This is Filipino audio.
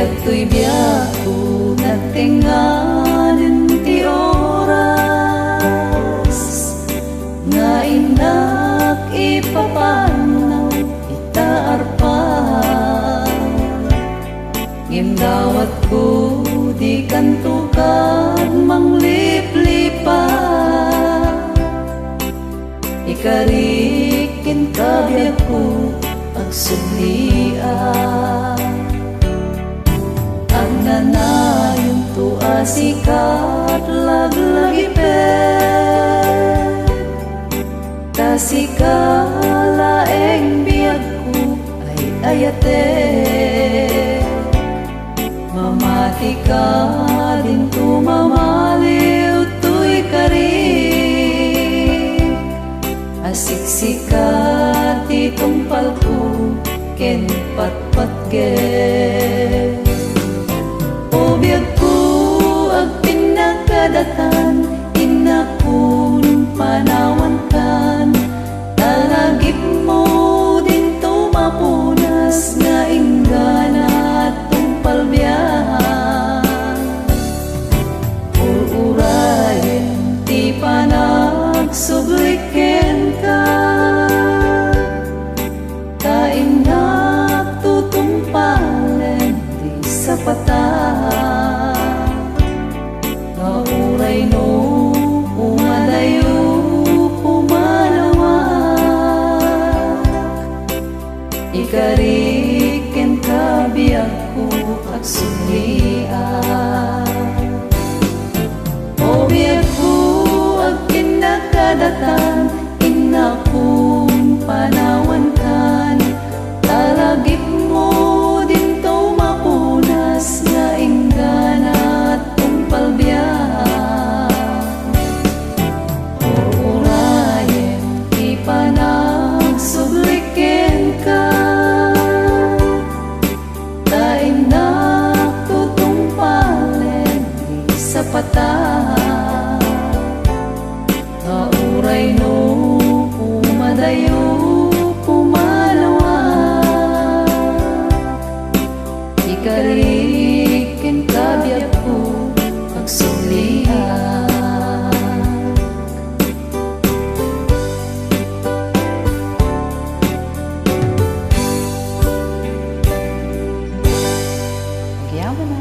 To'y biyaku na tinganin ti oras nga inak ipapanaw itaarpa. Gindawat ko di kantukan mangliplipa, ikarikin kabiyak ko agsudlian. Ang nanayon to asikat laglagipet, kasikalaeng biyag ko ay ayate. Mamati ka din to mamaliw to'y karik, asiksikat itong palko ken patpatget. Biyag ko ag pinagkadatan, inakun panawan kan, talagip mo din to mapunas nga inggana tong palbiyahan. Urayen ti panagsubliken ka, kainak tutumpalen ti sapatan. Nauray no umadayo umalawak, ikariken kabiyak ko agsudlian. O biyag ko ag kinakadatan, inakong panawan kan, talagip mo din to mapunas nga inggana tong palbiyahan. Urayen ipanagsubliken ka, tainak tutumpalen di sapatan. Nauray no umadayo pumalawak, ikarikin kabiyak ko agsudlian. Nagyaman na.